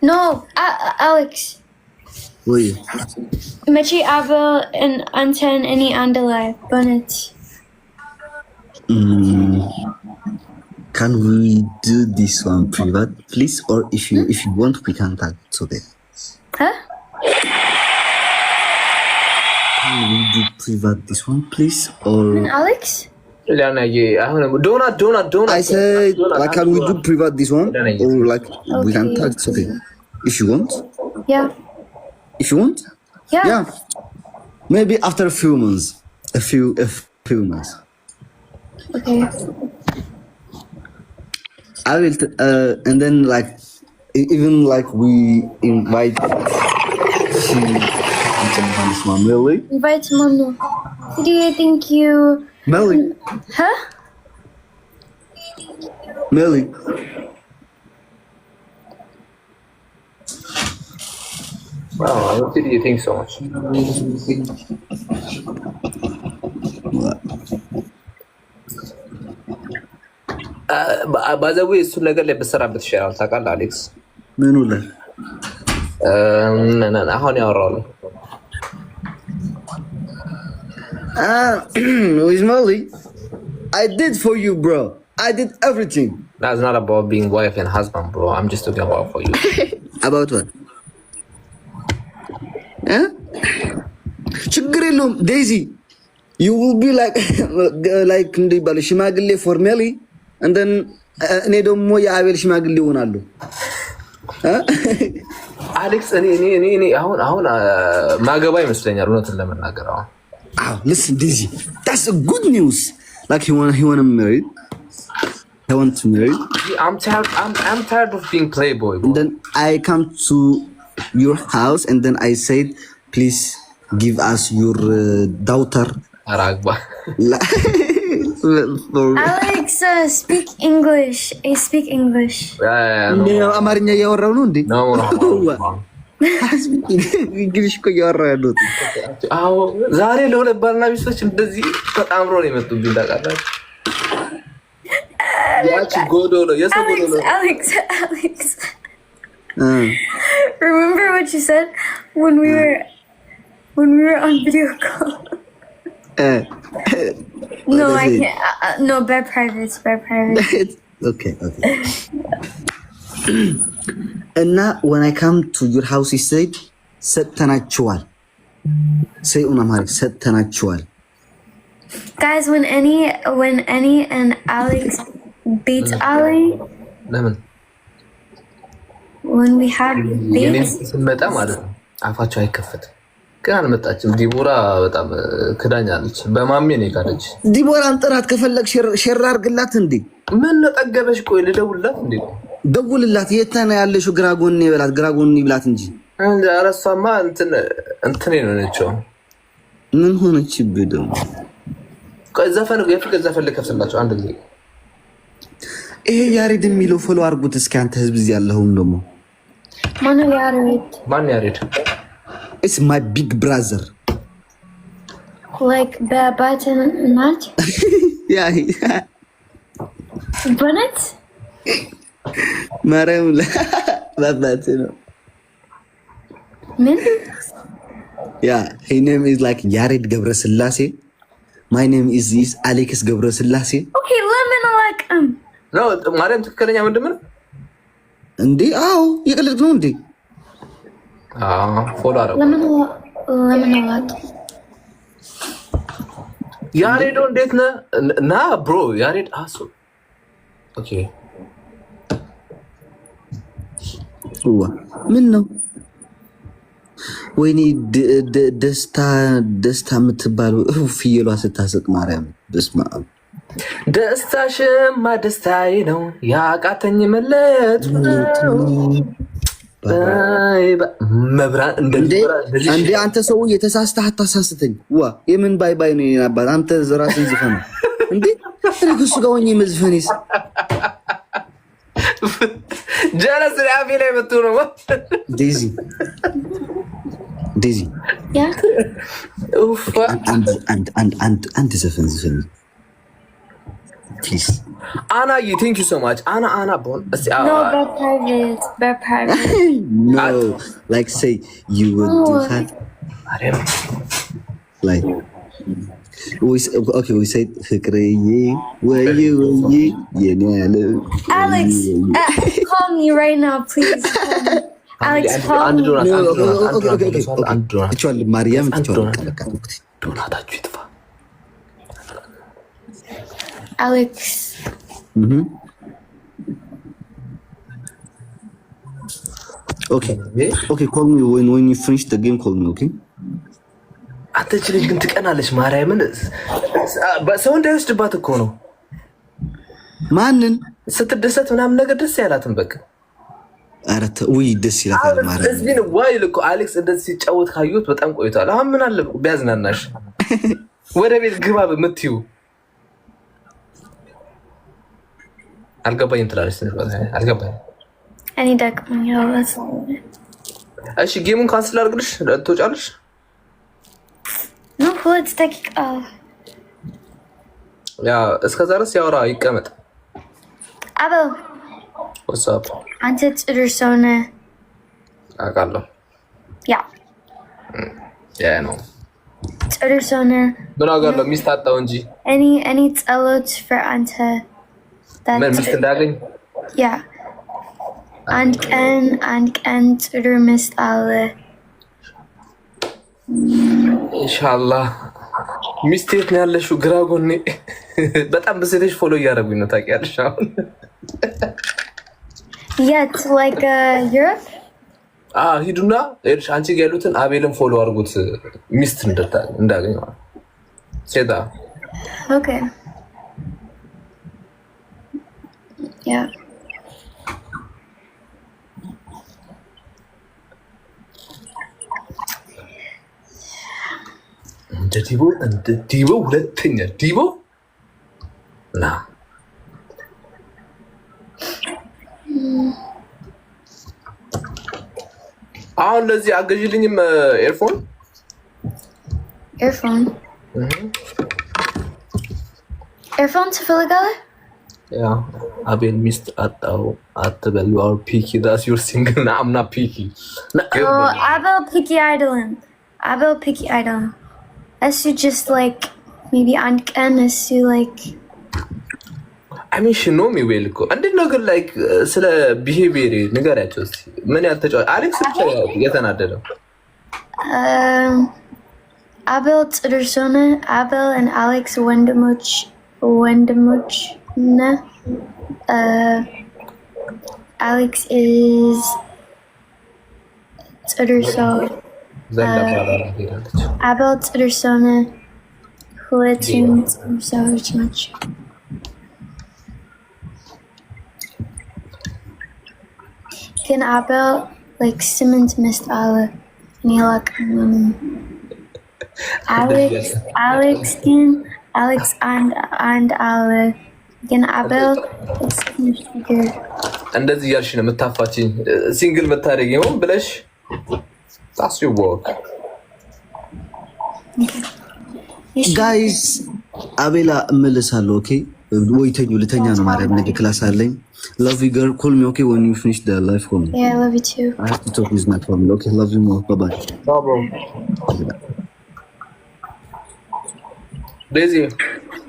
No, Alex. Oui. Mechi Abel and Anten any Andalai Bonnet. Can we do this one private, please? Or if you want, we can talk today. Huh? Can we do private this one, please? Or Alex? I said, like, can we do private this one? Or like we can talk today, if you want. Yeah. If you want. Yeah. Yeah. Maybe after a few months. A few months. Okay. I will, and then like, even like we invite Melly. Invite Manu. Today, thank you. Melly. Huh? Melly. Wow, what did you think so much? By the way, እሱን ነገር ላይ በሰራበት ይሻላል ታውቃለህ አሌክስ። ምኑ ላይ? አሁን ያወራው ነው። With Molly, I did for you, bro. I did everything. That's not about being wife and husband, bro. I'm just talking about for you. About what? Huh? ችግር የለውም Daisy. You will be like እንደ ይባላል ሽማግሌ for Melly, and then እኔ ደግሞ የአቤል ሽማግሌ ሆናለሁ። አሌክስ እኔ አሁን ማገባ ይመስለኛል እውነቱን ለመናገር አሁን። Listen, Daisy, that's a good news. Like he want to marry. I want to marry. I'm tired of being playboy. Bro. And then I come to your house and then I said, please give us your daughter. Aragba. Alex, speak English. I speak English. Yeah. አማርኛ እያወራሁ ነው እንዴ? No. እንግሊሽ እኮ እያወራሁ ያለሁት። አዎ ዛሬ ለሁለት ባልና ሚስቶች እንደዚህ ተጣምሮ ነው የመጡብኝ ታውቃላችሁ። ያቺ ጎዶሎ የሰው ጎዶሎ። Alex. Remember what you said when we were on video call? No, I can't. No, by private. Okay. And now when I come to your house, he said, ሰጥተናችኋል. Say on Amharic, ሰጥተናችኋል. Guys, when Annie and Alex beats Ali, when we had babies, ስመጣ ማለት ነው አፋቸው አይከፈትም። ግን አልመጣችም። ዲቦራ በጣም ክዳኛለች። በማሜ ነው የካደች። ዲቦራን ጥራት ከፈለግ ሸር አድርግላት እንዴ። ምን ነጠገበሽ? ቆይ ልደውልላት እንዴ? ደውልላት። የት ነው ያለሽው? ግራ ጎኔ በላት። ግራ ጎኔ ብላት እንጂ እንደ አረሳማ እንትን ነው ነችው። ምን ሆነችብህ ደግሞ? ቆይ ዘፈን የፍቅር ዘፈን ልከፍትላቸው አንድ ጊዜ። ይሄ ያሬድ የሚለው ፎሎ አድርጉት እስኪ አንተ ህዝብ እዚህ ያለሁም ደግሞ ማን ያሬድ? It's my big brother. Like the button not? Yeah. Bonnet? Mariam button. Min? Yeah, his name is like Yared Gebrselassie. My name is Alex Gebrselassie. Okay, lemon like No, Mariam ትክክለኛ ምንድን ነው እንዴ? አዎ የቀለድክ ነው እንዴ? ፎሎ አረው ለምን ያሬዶ እንዴት ነህ? ና ብሮ ያሬድ አሱ ኦኬ። ምን ነው ወይኔ ደስታ የምትባለው ፍየሏ ስታስቅ ማርያም በስመ አብ። ደስታሽማ ደስታዬ ነው ያቃተኝ መለጥ መብራት እንዴ አንተ ሰው የተሳስተህ አታሳስተኝ። ዋ የምን ባይ ነው የናባት አንተ ራስን ዝፈን እንዴ? እኔ ከሱ ጋር ሆኜ መዝፈኔስ ጀለስ አፌ ላይ መጥቶ ነው። ዴዚ ያ አንድ ዘፈን ፕሊዝ አናዬ ቴንክ ዩ ሶ ማች አና ቦን No, but private. No, like say you would do that. Like we say ፍቅርዬ ወይ የኔ Alex, call me right now, please. Call me. Alex, call me. Okay. ማርያም ዶናታችሁ ይጥፋ Alex. Okay, call me when you finish the game, call me, okay? አንተ እቺ ልጅ ግን ትቀናለች ማርያምን ሰው እንዳይወስድባት እኮ ነው ማንን ስትደሰት ምናምን ነገር ደስ ያላትን በቃ አረተ ወይ ደስ ይላታል ማርያም እዚህ ነው ዋይል እኮ አሌክስ እንደዚህ ሲጫወት ካዩት በጣም ቆይቷል አሁን ምን አለ ቢያዝናናሽ ወደ ቤት ግባ በምትዩ አልገባኝም ትላለች አልገባኝም እኔ ደክሞኛል እሺ ጌሙን ካንስል አድርግልሽ ትወጫለሽ No, let's take ያ እስከዛ ድረስ ያወራ ይቀመጥ Abel. What's up? አንተ ጥሩ ሰው ነህ አውቃለሁ Yeah. ነው ጥሩ ሰው ነህ ምን አውቃለሁ ሚስት አጣው እንጂ any ጸሎት for አንተ ምን ሚስት እንዳገኝ Yeah. አንድ ቀን ጥሩ ሚስት አለ ኢንሻአላህ ሚስቴት ነው ያለሽው ግራ ጎኔ በጣም በሴቶች ፎሎ እያደረጉኝ ነው ታውቂያለሽ አሁን Yet like Europe ሂዱና እርሽ አንቺ ጋር ያሉትን አቤልን ፎሎ አድርጉት ሚስት እንዳገኝ ማለት ሴታ Okay. Yeah. ዲቦ ሁለተኛ ዲቦ ና አሁን ለዚህ አገዥልኝም ኤርፎን ትፈልጋለህ? ያ አቤል ሚስት አጣው አትበል you are picky that's your single I'm not picky Abel picky idol as you just like maybe አንድ ቀን as you like I mean she know me well እኮ እንዴት ነው ግን like ስለ ቢሄቪየር ንገሪያቸው እስቲ ምን ያልተጫወተ አሌክስ ብቻ የተናደደው አቤል ጥሩ ሰው ነህ አቤል and Alex ወንድሞች ነህ Alex is ጥሩ ሰው አቤል ጥሩ ሰው ነህ ሁለቱም ጥሩ ሰዎች ናቸው ግን አቤል like 8 ሚስት አለ እኔ አላውቅም Alex and አለ ግን አቤል እንደዚህ ያልሽ ነው የምታፋችኝ ሲንግል መታደግ ይሆን ብለሽ that's your work guys አቤላ እመለሳለሁ ኦኬ ወይተኙ ልተኛ ነው ማርያም ነገ ክላስ አለኝ love you girl call me okay when you finish the live call me yeah I love you too I have to talk with my family okay love you more bye bye Daisy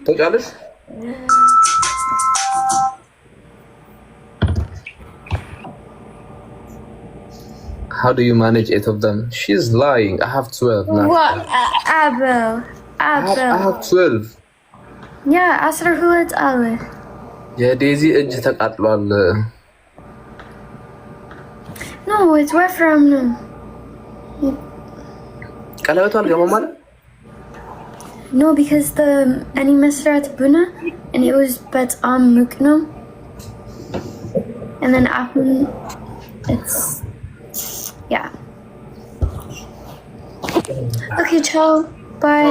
ተጫለሽ How do you manage 8 of them? She's lying. I have 12 now. What? Abel. I have 12. Yeah, አስራሁለት አለ የዴዚ እጅ ተቃጥሏል No, it's where from no. ቀለበቱ አልገባም ማለት No, because the any መስራት ቡና and it was በጣም ሙቅ ነው and then አሁን it's yeah. Okay, ciao. Bye.